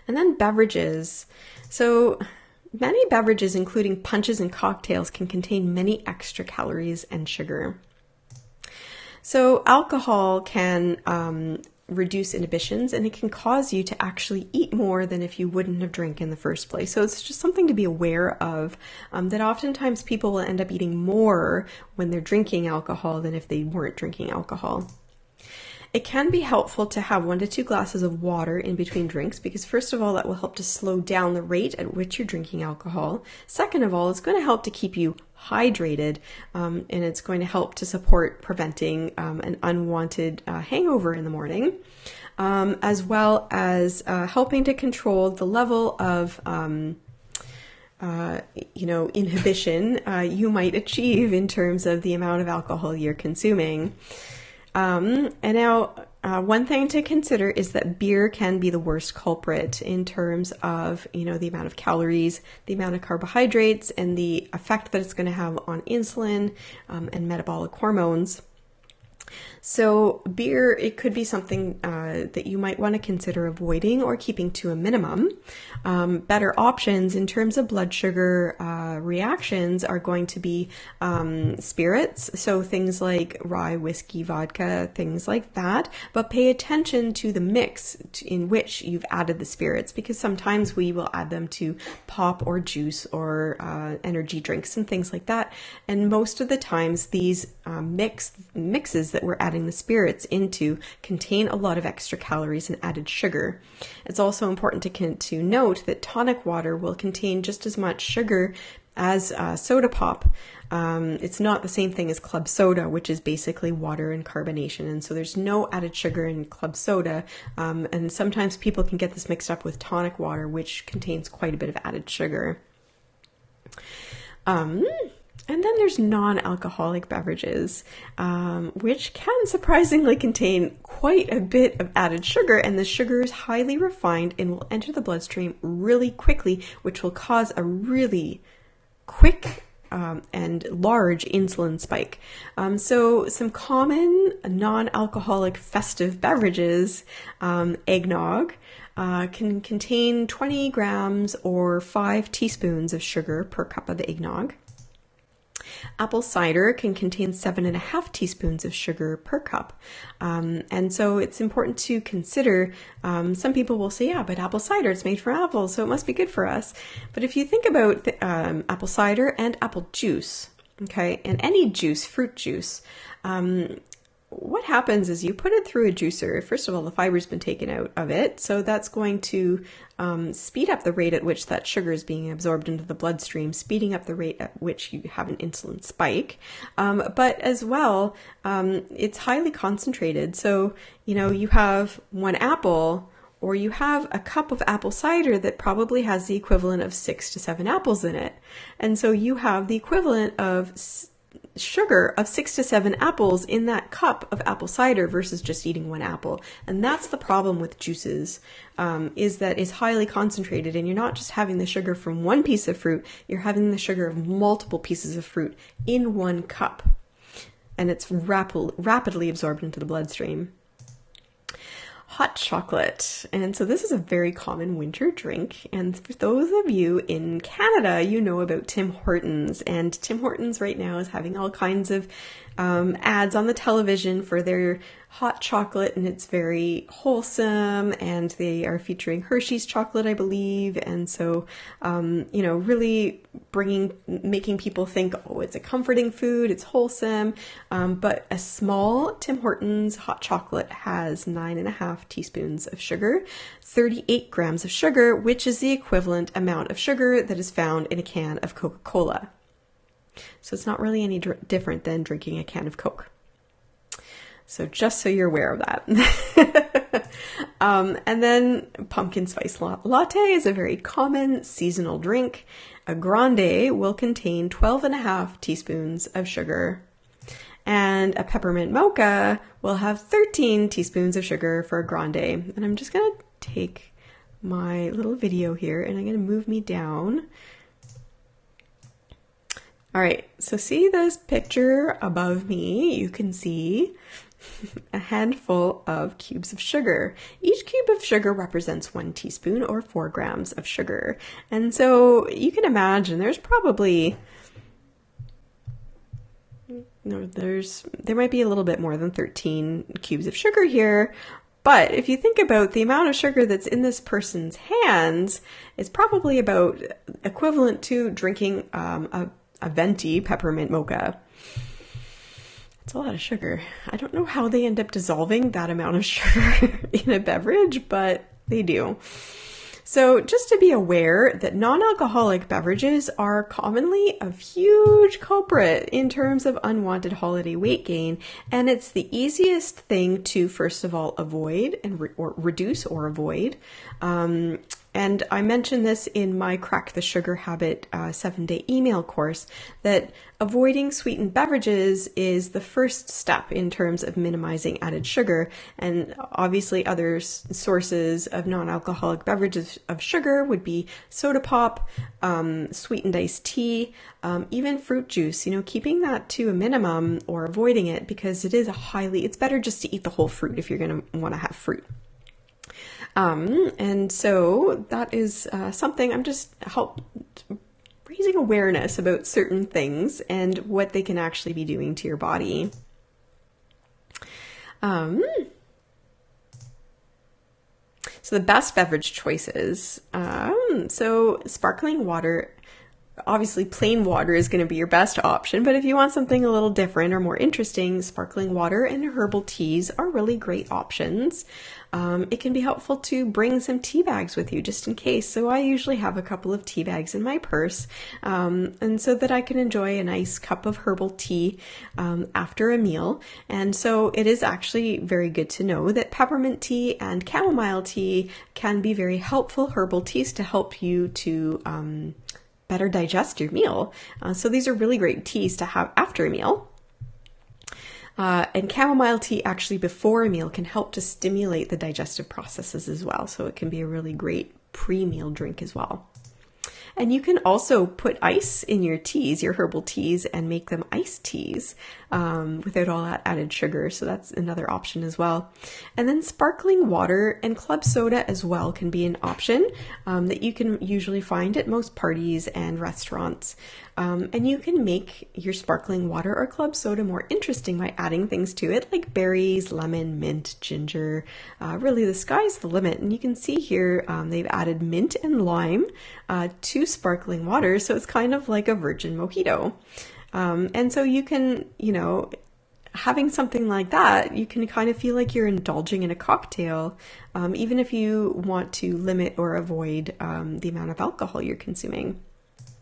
And then beverages. So many beverages, including punches and cocktails, can contain many extra calories and sugar. So alcohol can reduce inhibitions, and it can cause you to actually eat more than if you wouldn't have drank in the first place. So it's just something to be aware of, that oftentimes people will end up eating more when they're drinking alcohol than if they weren't drinking alcohol. It can be helpful to have 1 to 2 glasses of water in between drinks because first of all, that will help to slow down the rate at which you're drinking alcohol. Second of all, it's going to help to keep you hydrated, and it's going to help to support preventing an unwanted hangover in the morning, as well as helping to control the level of inhibition you might achieve in terms of the amount of alcohol you're consuming. And now, one thing to consider is that beer can be the worst culprit in terms of, the amount of calories, the amount of carbohydrates, and the effect that it's going to have on insulin and metabolic hormones. So beer, it could be something that you might want to consider avoiding or keeping to a minimum. Better options in terms of blood sugar reactions are going to be spirits, so things like rye, whiskey, vodka, things like that. But pay attention to the mix in which you've added the spirits, because sometimes we will add them to pop or juice or energy drinks and things like that. And most of the times these mixes that we're adding the spirits into contain a lot of extra calories and added sugar. It's also important to note that tonic water will contain just as much sugar as soda pop. It's not the same thing as club soda, which is basically water and carbonation. And so there's no added sugar in club soda. And sometimes people can get this mixed up with tonic water, which contains quite a bit of added sugar. And then there's non-alcoholic beverages, which can surprisingly contain quite a bit of added sugar, and the sugar is highly refined and will enter the bloodstream really quickly, which will cause a really quick and large insulin spike. So some common non-alcoholic festive beverages, eggnog, can contain 20 grams or 5 teaspoons of sugar per cup of eggnog. Apple cider can contain 7.5 teaspoons of sugar per cup. And so it's important to consider, some people will say, yeah, but apple cider, it's made from apples, so it must be good for us. But if you think about apple cider and apple juice, okay, and any juice, fruit juice, what happens is you put it through a juicer. First of all, the fiber's been taken out of it, so that's going to speed up the rate at which that sugar is being absorbed into the bloodstream, speeding up the rate at which you have an insulin spike. But as well, it's highly concentrated. So, you have 1 apple, or you have a cup of apple cider that probably has the equivalent of 6 to 7 apples in it. And so you have the equivalent of sugar of 6 to 7 apples in that cup of apple cider versus just eating 1 apple. And that's the problem with juices, is that it's highly concentrated, and you're not just having the sugar from one piece of fruit, you're having the sugar of multiple pieces of fruit in 1 cup. And it's rapidly absorbed into the bloodstream. Hot chocolate. And so this is a very common winter drink. And for those of you in Canada, you know about Tim Hortons. And Tim Hortons right now is having all kinds of ads on the television for their hot chocolate, and it's very wholesome, and they are featuring Hershey's chocolate, I believe. And so, really making people think, oh, it's a comforting food, it's wholesome. But a small Tim Hortons hot chocolate has 9.5 teaspoons of sugar, 38 grams of sugar, which is the equivalent amount of sugar that is found in a can of Coca-Cola. So it's not really any different than drinking a can of Coke. So just so you're aware of that. And then pumpkin spice latte is a very common seasonal drink. A grande will contain 12.5 teaspoons of sugar. And a peppermint mocha will have 13 teaspoons of sugar for a grande. And I'm just going to take my little video here and I'm going to move me down. All right, so see this picture above me? You can see a handful of cubes of sugar. Each cube of sugar represents 1 teaspoon or 4 grams of sugar. And so you can imagine there's probably, there might be a little bit more than 13 cubes of sugar here. But if you think about the amount of sugar that's in this person's hands, it's probably about equivalent to drinking a venti peppermint mocha. It's a lot of sugar. I don't know how they end up dissolving that amount of sugar in a beverage, but they do. So just to be aware that non-alcoholic beverages are commonly a huge culprit in terms of unwanted holiday weight gain, and it's the easiest thing to first of all avoid or reduce or avoid. And I mentioned this in my Crack the Sugar Habit 7-day email course, that avoiding sweetened beverages is the first step in terms of minimizing added sugar. And obviously other sources of non-alcoholic beverages of sugar would be soda pop, sweetened iced tea, even fruit juice, keeping that to a minimum or avoiding it, because it's better just to eat the whole fruit if you're going to want to have fruit. And so that is something I'm just raising awareness about certain things and what they can actually be doing to your body. So the best beverage choices. So sparkling water. Obviously, plain water is going to be your best option, but if you want something a little different or more interesting, sparkling water and herbal teas are really great options. It can be helpful to bring some tea bags with you just in case. So I usually have a couple of tea bags in my purse, and so that I can enjoy a nice cup of herbal tea after a meal. And so it is actually very good to know that peppermint tea and chamomile tea can be very helpful herbal teas to help you to better digest your meal. So these are really great teas to have after a meal. And chamomile tea actually before a meal can help to stimulate the digestive processes as well. So it can be a really great pre-meal drink as well. And you can also put ice in your teas, your herbal teas, and make them iced teas without all that added sugar. So that's another option as well. And then sparkling water and club soda as well can be an option that you can usually find at most parties and restaurants. And you can make your sparkling water or club soda more interesting by adding things to it like berries, lemon, mint, ginger. Really, the sky's the limit. And you can see here they've added mint and lime to sparkling water. So it's kind of like a virgin mojito. And so you can, having something like that, you can kind of feel like you're indulging in a cocktail, even if you want to limit or avoid the amount of alcohol you're consuming.